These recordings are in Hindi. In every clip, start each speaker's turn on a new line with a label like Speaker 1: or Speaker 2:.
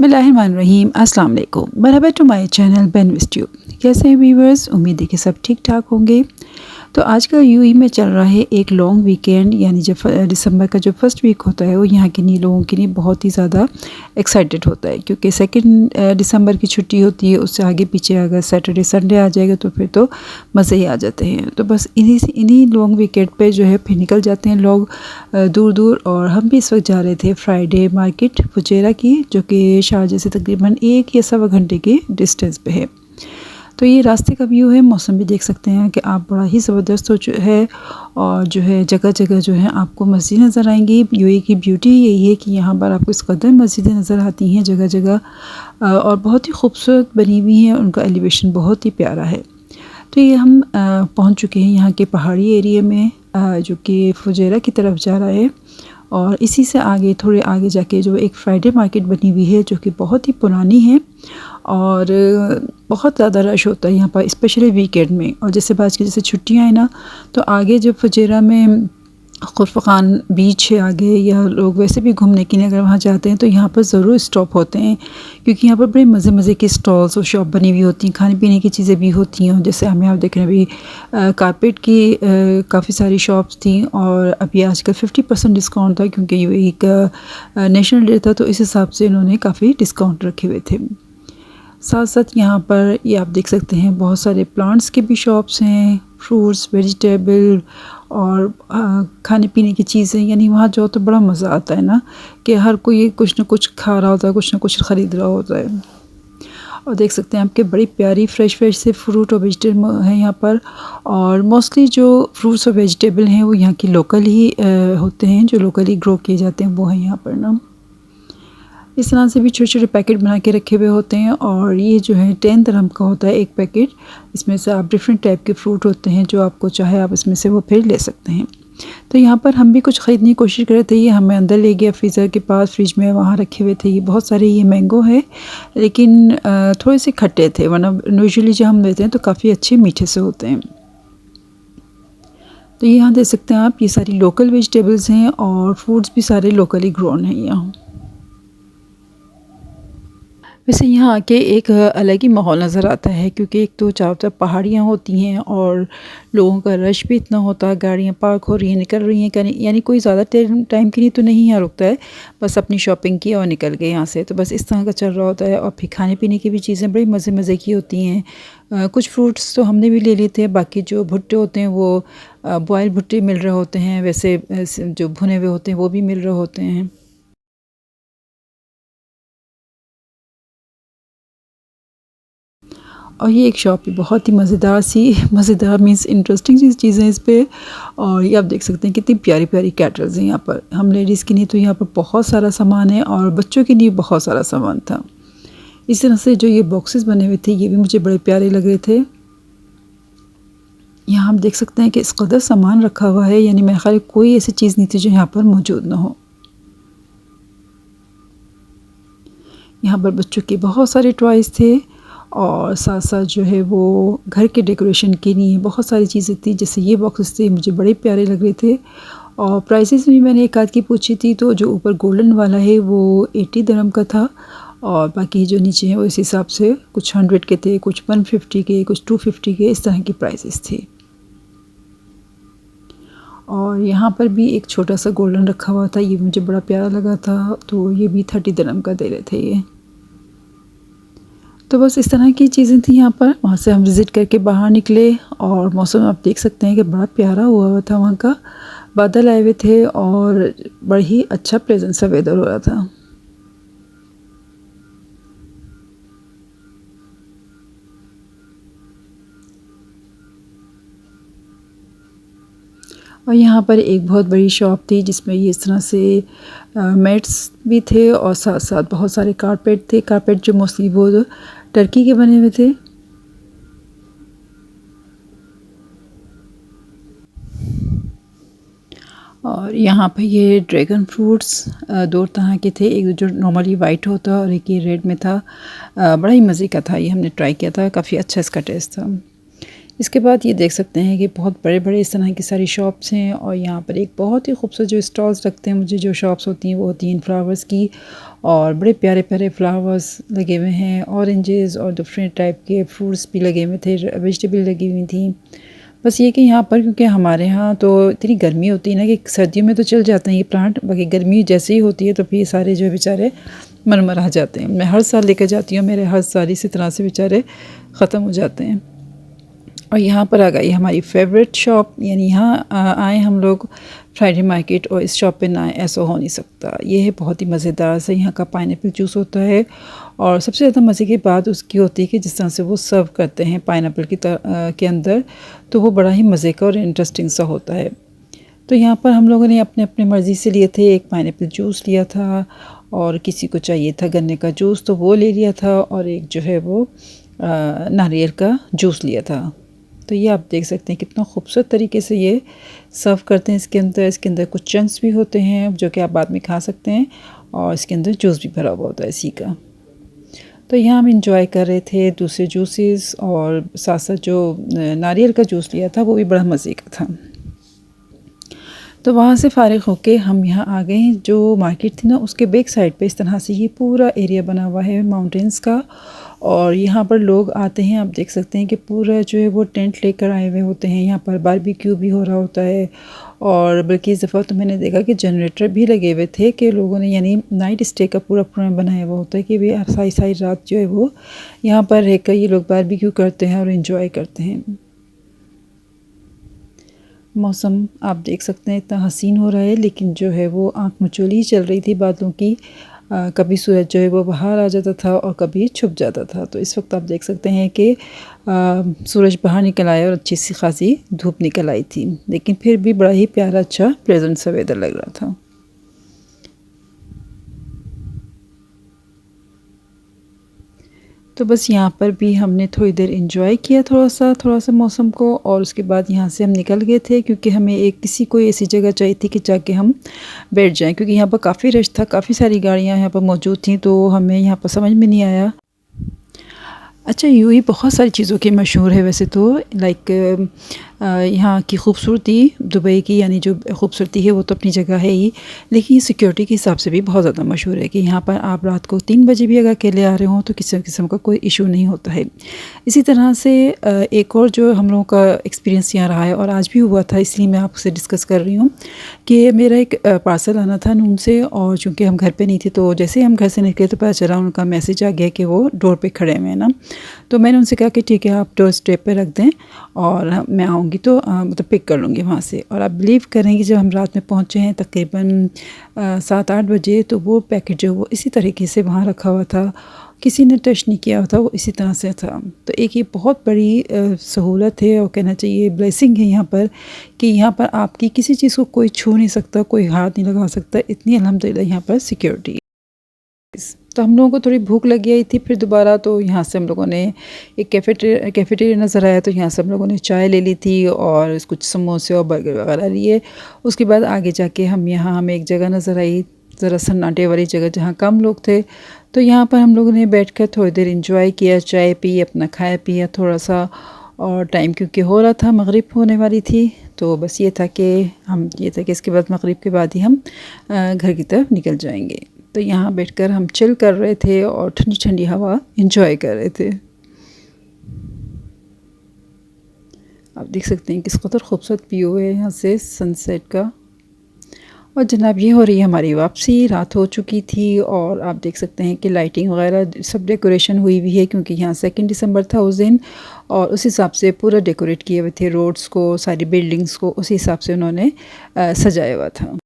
Speaker 1: बिस्मिल्लाहिर्रहमानिर्रहीम। अस्सलाम वालेकुम। मरहबा to my channel Ben Wiz Tube. कैसे हैं व्यूवर्स? उम्मीद है कि सब ठीक ठाक होंगे। तो आज का यूएई में चल रहा है एक लॉन्ग वीकेंड, यानी जब दिसंबर का जो फर्स्ट वीक होता है वो यहाँ के लिए लोगों के लिए बहुत ही ज़्यादा एक्साइटेड होता है, क्योंकि सेकंड दिसंबर की छुट्टी होती है। उससे आगे पीछे अगर सैटरडे संडे आ जाएगा तो फिर तो मज़े ही आ जाते हैं। तो बस इन्हीं लॉन्ग वीकेंड पे जो है फिर निकल जाते हैं लोग दूर दूर। और हम भी इस वक्त जा रहे थे फ्राइडे मार्केट फुजेरा की, जो कि शारजा से तकरीबन 1 या सवा घंटे के डिस्टेंस पे है। तो ये रास्ते का व्यू है, मौसम भी देख सकते हैं कि आप बड़ा ही ज़बरदस्त है। और जो है जगह जगह जो है आपको मस्जिद नज़र आएंगी। यूएई की ब्यूटी यही है कि यहाँ पर आपको इस कदर मस्जिदें नज़र आती हैं जगह जगह, और बहुत ही खूबसूरत बनी हुई हैं। उनका एलिवेशन बहुत ही प्यारा है। तो ये हम पहुँच चुके हैं यहाँ के पहाड़ी एरिया में, जो कि फुजेरा की तरफ जा रहा है। और इसी से आगे थोड़े आगे जाके जो एक फ्राइडे मार्केट बनी हुई है, जो कि बहुत ही पुरानी है और बहुत ज़्यादा रश होता है यहाँ पर, स्पेशली वीकेंड में। और जैसे बात की जैसे छुट्टियाँ हैं ना, तो आगे जब फुजेरा में खुरफ़ान बीच है आगे, या लोग वैसे भी घूमने के लिए अगर वहाँ जाते हैं तो यहाँ पर ज़रूर स्टॉप होते हैं, क्योंकि यहाँ पर बड़े मज़े मज़े के स्टॉल्स और शॉप बनी हुई होती हैं। खाने पीने की चीज़ें भी होती हैं। जैसे हमें आप देख रहे हैं अभी कारपेट की काफ़ी सारी शॉप्स थी, और अभी आजकल 50% डिस्काउंट था, क्योंकि ये एक नेशनल डे था, तो इस हिसाब से इन्होंने काफ़ी डिस्काउंट रखे हुए थे। साथ साथ यहाँ पर ये आप देख सकते हैं बहुत सारे प्लांट्स के भी शॉप्स हैं, फ्रूट्स, वेजिटेबल और खाने पीने की चीज़ें। यानी वहाँ जाओ तो बड़ा मज़ा आता है ना, कि हर कोई कुछ ना कुछ खा रहा होता है, कुछ ना कुछ ख़रीद रहा होता है। और देख सकते हैं आपके बड़ी प्यारी फ्रेश से फ्रूट और वेजिटेबल हैं यहाँ पर। और मोस्टली जो फ्रूट्स और वेजिटेबल हैं वो यहाँ की लोकल ही होते हैं, जो लोकली ग्रो किए जाते हैं वो हैं यहाँ पर ना। इस तरह से भी छोटे छोटे पैकेट बना के रखे हुए होते हैं। और ये जो है 10 दिरहम का होता है एक पैकेट। इसमें से आप डिफरेंट टाइप के फ्रूट होते हैं, जो आपको चाहे आप इसमें से वो फिर ले सकते हैं। तो यहाँ पर हम भी कुछ ख़रीदने की कोशिश कर रहे थे। ये हमें अंदर ले गया फ्रीज़र के पास, फ्रिज में वहाँ रखे हुए थे ये बहुत सारे। ये मैंगो है, लेकिन थोड़े से खट्टे थे, वरना यूजुअली जो हम लेते हैं तो काफ़ी अच्छे मीठे से होते हैं। तो यहाँ देख सकते हैं आप, ये सारी लोकल वेजिटेबल्स हैं और फ्रूट्स भी सारे लोकली ग्रोन हैं यहाँ। वैसे यहाँ आके एक अलग ही माहौल नज़र आता है, क्योंकि एक तो चारों तरफ पहाड़ियाँ होती हैं और लोगों का रश भी इतना होता है, गाड़ियाँ पार्क हो रही हैं, निकल रही हैं, यानी कोई ज़्यादा टाइम के लिए तो नहीं यहाँ रुकता है, बस अपनी शॉपिंग की और निकल गए यहाँ से। तो बस इस तरह का चल रहा होता है। और फिर खाने पीने की भी चीज़ें बड़ी मज़े मज़े की होती हैं। कुछ फ्रूट्स तो हमने भी ले लिए थे, बाकी जो भुट्टे होते हैं वो बॉयल भुट्टे मिल रहे होते हैं, वैसे जो भुने हुए होते हैं वो भी मिल रहे होते हैं। और ये एक शॉप है बहुत ही मज़ेदार मीन्स इंटरेस्टिंग चीज़ें इस पे। और ये आप देख सकते हैं कितनी प्यारी प्यारी कैटल्स हैं यहाँ पर। हम लेडीज़ के लिए तो यहाँ पर बहुत सारा सामान है, और बच्चों के लिए बहुत सारा सामान था। इस तरह से जो ये बॉक्सेस बने हुए थे ये भी मुझे बड़े प्यारे लग रहे थे। यहाँ हम देख सकते हैं कि इस कदर सामान रखा हुआ है, यानी मेरे ख्याल कोई ऐसी चीज़ नहीं थी जो यहाँ पर मौजूद ना हो। यहाँ पर बच्चों के बहुत सारे टॉयज़ थे, और साथ साथ जो है वो घर के डेकोरेशन के लिए बहुत सारी चीज़ें थी। जैसे ये बॉक्सेस थे, मुझे बड़े प्यारे लग रहे थे। और प्राइसेस भी मैंने एक आध की पूछी थी, तो जो ऊपर गोल्डन वाला है वो 80 दिरहम का था, और बाकी जो नीचे हैं वो इस हिसाब से कुछ 100 के थे, कुछ 150 के, कुछ 250 के, इस तरह की प्राइसेस थी। और यहाँ पर भी एक छोटा सा गोल्डन रखा हुआ था, ये मुझे बड़ा प्यारा लगा था, तो ये भी 30 दिरहम का दे रहे थे ये। तो बस इस तरह की चीज़ें थी यहाँ पर। वहाँ से हम विज़िट करके बाहर निकले, और मौसम आप देख सकते हैं कि बड़ा प्यारा हुआ था वहाँ का। बादल आए हुए थे और बड़ा ही अच्छा प्लेजेंट सा वेदर हो रहा था। और यहाँ पर एक बहुत बड़ी शॉप थी, जिसमें ये इस तरह से मैट्स भी थे, और साथ साथ बहुत सारे कारपेट थे। कारपेट जो मोस्टली वो टर्की के बने हुए थे। और यहाँ पर ये ड्रैगन फ्रूट्स 2 तरह के थे, एक जो नॉर्मली वाइट होता और एक ये रेड में था। बड़ा ही मज़े का था, ये हमने ट्राई किया था, काफ़ी अच्छा इसका टेस्ट था। इसके बाद ये देख सकते हैं कि बहुत बड़े बड़े इस तरह की सारी शॉप्स हैं और यहाँ पर एक बहुत ही खूबसूरत जो स्टॉल्स लगते हैं मुझे, जो शॉप्स होती हैं वो होती हैं फ्लावर्स की, और बड़े प्यारे प्यारे फ्लावर्स लगे हुए हैं, ऑरेंजेस और डिफरेंट टाइप के फ्रूट्स भी लगे हुए थे, वेजिटेबल लगी हुई थी। बस ये कि यहाँ पर क्योंकि हमारे यहाँ तो इतनी गर्मी होती है ना कि सर्दियों में तो चल जाते हैं ये प्लांट, बाकी गर्मी जैसे ही होती है तो फिर ये सारे जो है बेचारे मरमरा जाते हैं। मैं हर साल लेकर जाती हूँ, मेरे हर साल इसी तरह से बेचारे ख़त्म हो जाते हैं। और यहाँ पर आ गई हमारी फेवरेट शॉप, यानी यहाँ आए हम लोग फ्राइडे मार्केट और इस शॉप पे ना आए ऐसा हो नहीं सकता। ये है बहुत ही मज़ेदार से यहाँ का पाइनएप्पल जूस होता है, और सबसे ज़्यादा मज़े की बात उसकी होती है कि जिस तरह से वो सर्व करते हैं पाइनएप्पल के अंदर, तो वो बड़ा ही मज़े का और इंटरेस्टिंग सा होता है। तो यहाँ पर हम लोगों ने अपने अपने मर्ज़ी से लिए थे, एक पाइनएप्पल जूस लिया था और किसी को चाहिए था गन्ने का जूस तो वो ले लिया था, और एक जो है वो नारियल का जूस लिया था। तो ये आप देख सकते हैं कितना खूबसूरत तरीके से ये सर्व करते हैं। इसके अंदर कुछ चंक्स भी होते हैं जो कि आप बाद में खा सकते हैं, और इसके अंदर जूस भी भरा हुआ होता है इसी का। तो यहाँ हम इंजॉय कर रहे थे दूसरे जूसेस, और साथ साथ जो नारियल का जूस लिया था वो भी बड़ा मज़े का था। तो वहाँ से फ़ारिग होके हम यहाँ आ गए, जो मार्केट थी ना उसके बैक साइड पे इस तरह से ये पूरा एरिया बना हुआ है माउंटेंस का, और यहाँ पर लोग आते हैं। आप देख सकते हैं कि पूरा जो है वो टेंट लेकर आए हुए होते हैं, यहाँ पर बारबेक्यू भी हो रहा होता है, और बल्कि इस दफ़ा तो मैंने देखा कि जनरेटर भी लगे हुए थे कि लोगों ने यानी नाइट स्टे का पूरा प्रोग्राम बनाया हुआ होता है कि वे सारी सारी रात जो है वो यहाँ पर रहकर ये लोग बारबेक्यू करते हैं और इन्जॉय करते हैं। मौसम आप देख सकते हैं इतना हसीन हो रहा है, लेकिन जो है वो आँख मचोली ही चल रही थी बादलों की। कभी सूरज जो है वो बाहर आ जाता था और कभी छुप जाता था। तो इस वक्त आप देख सकते हैं कि सूरज बाहर निकल आया और अच्छी सी खासी धूप निकल आई थी, लेकिन फिर भी बड़ा ही प्यारा अच्छा प्लेजेंट सा वेदर लग रहा था। तो बस यहाँ पर भी हमने थोड़ी देर एंजॉय किया थोड़ा सा मौसम को, और उसके बाद यहाँ से हम निकल गए थे क्योंकि हमें किसी कोई ऐसी जगह चाहिए थी कि जाके हम बैठ जाएं, क्योंकि यहाँ पर काफ़ी रश था, काफ़ी सारी गाड़ियाँ यहाँ पर मौजूद थीं, तो हमें यहाँ पर समझ में नहीं आया। अच्छा, यूएई बहुत सारी चीज़ों की मशहूर है वैसे तो, लाइक यहाँ की खूबसूरती, दुबई की यानी जो खूबसूरती है वो तो अपनी जगह है ही, लेकिन सिक्योरिटी के हिसाब से भी बहुत ज़्यादा मशहूर है कि यहाँ पर आप रात को 3 बजे भी अगर अकेले आ रहे हो तो किसी किस्म का कोई इशू नहीं होता है। इसी तरह से एक और जो हम लोगों का एक्सपीरियंस यहाँ रहा है और आज भी हुआ था, इसलिए मैं आपसे डिस्कस कर रही हूँ कि मेरा एक पार्सल आना था नून से, और चूँकि हम घर पर नहीं थे तो जैसे ही हम घर से निकले तो पता चला उनका मैसेज आ गया कि वो डोर पर खड़े हुए हैं ना। तो मैंने उनसे कहा कि ठीक है आप डोर स्टेप पर रख दें और मैं आऊँगी तो मतलब पिक कर लूँगी वहाँ से। और आप बिलीव करेंगे जब हम रात में पहुँचे हैं तकरीबन 7-8 बजे, तो वो पैकेट जो वो इसी तरीके से वहाँ रखा हुआ था, किसी ने टच नहीं किया था, वो इसी तरह से था। तो एक ये बहुत बड़ी सहूलत है और कहना चाहिए ब्लेसिंग है यहाँ पर, कि यहाँ पर आपकी किसी चीज़ को कोई छू नहीं सकता, कोई हाथ नहीं लगा सकता, इतनी अल्हम्दुलिल्लाह यहाँ पर सिक्योरिटी। तो हम लोगों को थोड़ी भूख लग गई थी फिर दोबारा, तो यहाँ से हम लोगों ने एक कैफेटेरिया नज़र आया, तो यहाँ से हम लोगों ने चाय ले ली थी और कुछ समोसे और बर्गर वगैरह लिए। उसके बाद आगे जाके हमें एक जगह नज़र आई, ज़रा सन्नाटे वाली जगह जहाँ कम लोग थे, तो यहाँ पर हम लोगों ने बैठकर थोड़ी देर इंजॉय किया, चाय पी, अपना खाया पिया थोड़ा सा, और टाइम क्योंकि हो रहा था, मगरिब होने वाली थी, तो बस ये था कि इसके बाद मगरिब के बाद ही हम घर की तरफ निकल जाएंगे। तो यहाँ बैठकर हम चिल कर रहे थे और ठंडी ठंडी हवा एंजॉय कर रहे थे। आप देख सकते हैं किस कदर खूबसूरत व्यू है यहाँ से सनसेट का। और जनाब ये हो रही है हमारी वापसी, रात हो चुकी थी और आप देख सकते हैं कि लाइटिंग वगैरह सब डेकोरेशन हुई भी है, क्योंकि यहाँ 2 दिसंबर था उस दिन, और उस हिसाब से पूरा डेकोरेट किए हुए थे रोड्स को, सारी बिल्डिंग्स को उसी हिसाब से उन्होंने सजाया हुआ था।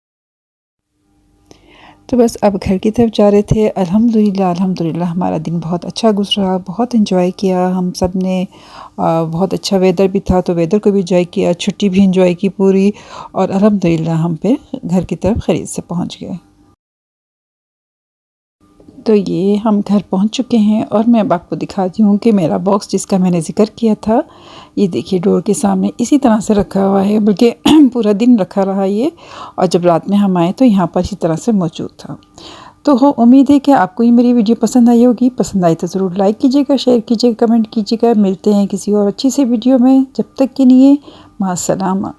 Speaker 1: तो बस अब घर की तरफ जा रहे थे। अल्हम्दुलिल्लाह हमारा दिन बहुत अच्छा गुजरा, बहुत एंजॉय किया हम सब ने। बहुत अच्छा वेदर भी था, तो वेदर को भी एंजॉय किया, छुट्टी भी एंजॉय की पूरी, और अल्हम्दुलिल्लाह हम पे घर की तरफ खरीद से पहुंच गए। तो ये हम घर पहुंच चुके हैं, और मैं अब आपको दिखाती हूँ कि मेरा बॉक्स जिसका मैंने ज़िक्र किया था, ये देखिए डोर के सामने इसी तरह से रखा हुआ है, बल्कि पूरा दिन रखा रहा ये, और जब रात में हम आए तो यहाँ पर इसी तरह से मौजूद था। तो हो उम्मीद है कि आपको ये मेरी वीडियो पसंद आई होगी। पसंद आई तो ज़रूर लाइक कीजिएगा, शेयर कीजिएगा, कमेंट कीजिएगा। मिलते हैं किसी और अच्छी सी वीडियो में। जब तक के लिए मास्सलामा।